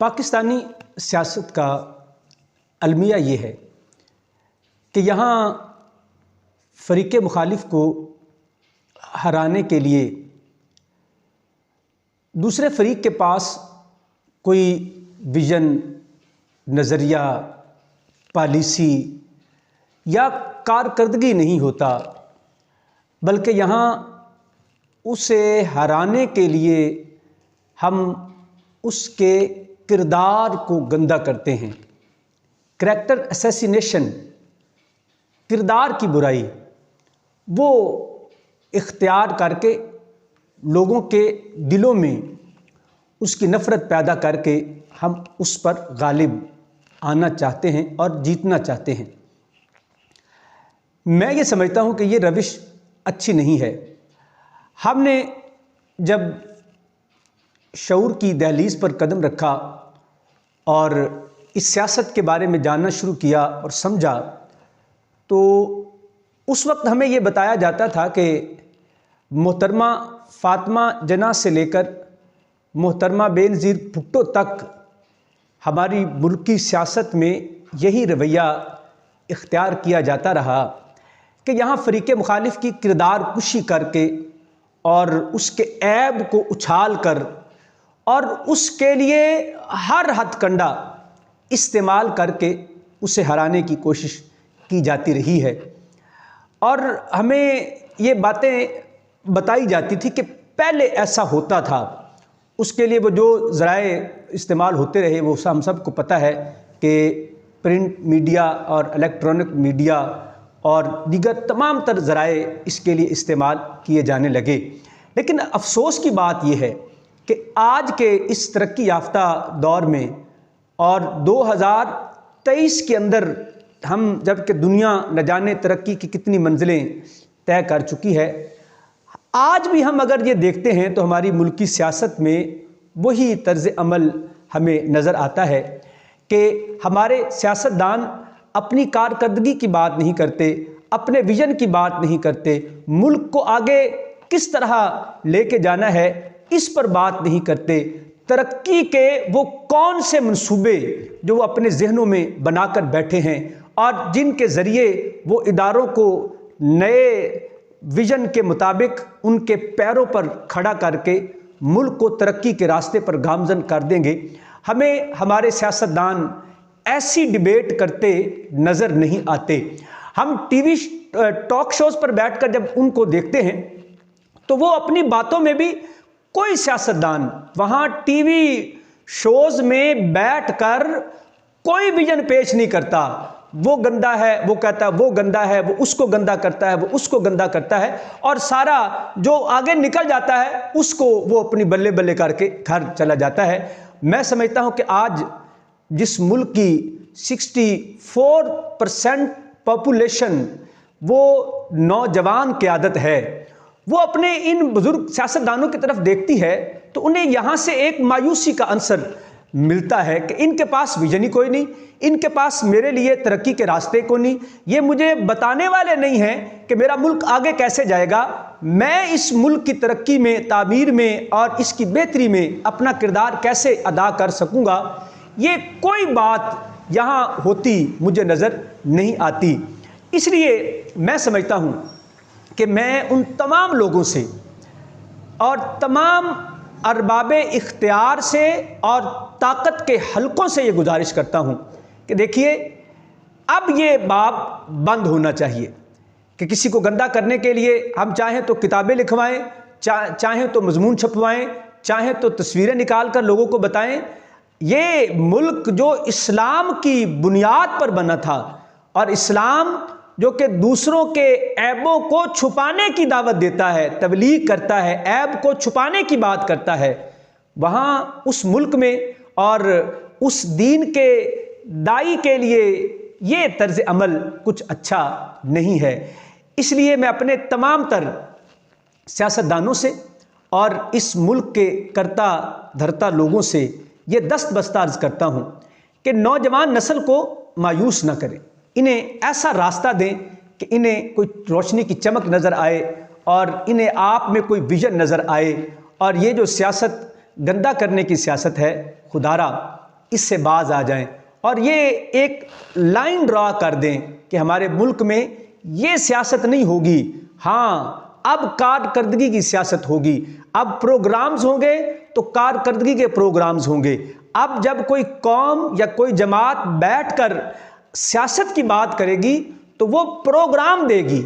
पाकिस्तानी सियासत का अलमिया ये है कि यहाँ फ़रीक़े मुखालिफ को हराने के लिए दूसरे फ़रीक़ के पास कोई विज़न, नज़रिया, पॉलिसी या कारकर्दगी नहीं होता, बल्कि यहाँ उसे हराने के लिए हम उसके किरदार को गंदा करते हैं। करैक्टर असैसिनेशन, किरदार की बुराई, वो इख्तियार करके लोगों के दिलों में उसकी नफ़रत पैदा करके हम उस पर गालिब आना चाहते हैं और जीतना चाहते हैं। मैं ये समझता हूँ कि ये रविश अच्छी नहीं है। हमने जब शऊर की दहलीज़ पर कदम रखा और इस सियासत के बारे में जानना शुरू किया और समझा, तो उस वक्त हमें ये बताया जाता था कि मोहतरमा फ़ातिमा जना से लेकर मोहतरमा बेनज़ीर भुट्टो तक हमारी मुल्की सियासत में यही रवैया इख्तियार किया जाता रहा कि यहाँ फ़रीक़े मुखालिफ की किरदार कुशी करके और उसके ऐब को उछाल कर और उसके लिए हर हथकंडा इस्तेमाल करके उसे हराने की कोशिश की जाती रही है। और हमें ये बातें बताई जाती थी कि पहले ऐसा होता था। उसके लिए वो जो ज़राए इस्तेमाल होते रहे वो हम सबको पता है कि प्रिंट मीडिया और इलेक्ट्रॉनिक मीडिया और दीगर तमाम तर ज़राए इसके लिए इस्तेमाल किए जाने लगे। लेकिन अफसोस की बात यह है कि आज के इस तरक्की याफ्ता दौर में और 2023 के अंदर हम जबकि दुनिया न जाने तरक्की की कितनी मंजिलें तय कर चुकी है, आज भी हम अगर ये देखते हैं तो हमारी मुल्की सियासत में वही तर्ज़ अमल हमें नज़र आता है कि हमारे सियासतदान अपनी कारकर्दगी की बात नहीं करते, अपने विज़न की बात नहीं करते, मुल्क को आगे किस तरह लेके जाना है इस पर बात नहीं करते। तरक्की के वो कौन से मंसूबे जो वो अपने जहनों में बनाकर बैठे हैं और जिनके ज़रिए वो इदारों को नए विज़न के मुताबिक उनके पैरों पर खड़ा करके मुल्क को तरक्की के रास्ते पर गामज़न कर देंगे, हमें हमारे सियासतदान ऐसी डिबेट करते नज़र नहीं आते। हम टीवी टॉक शोज़ पर बैठकर जब उनको देखते हैं तो वो अपनी बातों में भी कोई सियासतदान वहाँ टीवी शोज़ में बैठकर कोई विजन पेश नहीं करता। वो गंदा है, वो कहता है वो गंदा है, वो उसको गंदा करता है, वो उसको गंदा करता है, और सारा जो आगे निकल जाता है उसको वो अपनी बल्ले बल्ले करके घर चला जाता है। मैं समझता हूँ कि आज जिस मुल्क की 64% पॉपुलेशन वो नौजवान क़यादत है, वो अपने इन बुज़ुर्ग सियासतदानों की तरफ देखती है तो उन्हें यहाँ से एक मायूसी का अंसर मिलता है कि इनके पास विजन ही कोई नहीं, इनके पास मेरे लिए तरक्की के रास्ते को नहीं, ये मुझे बताने वाले नहीं हैं कि मेरा मुल्क आगे कैसे जाएगा, मैं इस मुल्क की तरक्की में, तामीर में और इसकी बेहतरी में अपना किरदार कैसे अदा कर सकूँगा। ये कोई बात यहाँ होती मुझे नज़र नहीं आती। इसलिए मैं समझता हूँ कि मैं उन तमाम लोगों से और तमाम अरबाबे इख्तियार से और ताकत के हलकों से ये गुजारिश करता हूँ कि देखिए, अब ये बाब बंद होना चाहिए कि किसी को गंदा करने के लिए हम चाहें तो किताबें लिखवाएं, चाहें तो मजमून छपवाएं, चाहें तो तस्वीरें निकाल कर लोगों को बताएं। ये मुल्क जो इस्लाम की बुनियाद पर बना था और इस्लाम जो कि दूसरों के ऐबों को छुपाने की दावत देता है, तबलीग करता है, ऐब को छुपाने की बात करता है, वहाँ उस मुल्क में और उस दीन के दाई के लिए ये तर्ज अमल कुछ अच्छा नहीं है। इसलिए मैं अपने तमाम तर सियासतदानों से और इस मुल्क के करता धरता लोगों से ये दस्त बस्ता अर्ज करता हूँ कि नौजवान नस्ल को मायूस न करें, इन्हें ऐसा रास्ता दें कि इन्हें कोई रोशनी की चमक नज़र आए और इन्हें आप में कोई विजन नज़र आए। और ये जो सियासत गंदा करने की सियासत है, खुदारा इससे बाज आ जाएं और ये एक लाइन ड्रा कर दें कि हमारे मुल्क में ये सियासत नहीं होगी। हाँ, अब कारकर्दगी की सियासत होगी। अब प्रोग्राम्स होंगे तो कारकर्दगी के प्रोग्राम्स होंगे। अब जब कोई कौम या कोई जमात बैठकर सियासत की बात करेगी तो वो प्रोग्राम देगी,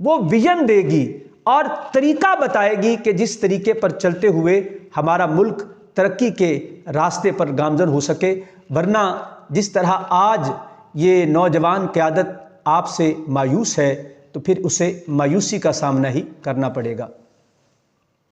वो विजन देगी और तरीका बताएगी कि जिस तरीके पर चलते हुए हमारा मुल्क तरक्की के रास्ते पर गामजन हो सके। वरना जिस तरह आज ये नौजवान क़यादत आपसे मायूस है तो फिर उसे मायूसी का सामना ही करना पड़ेगा।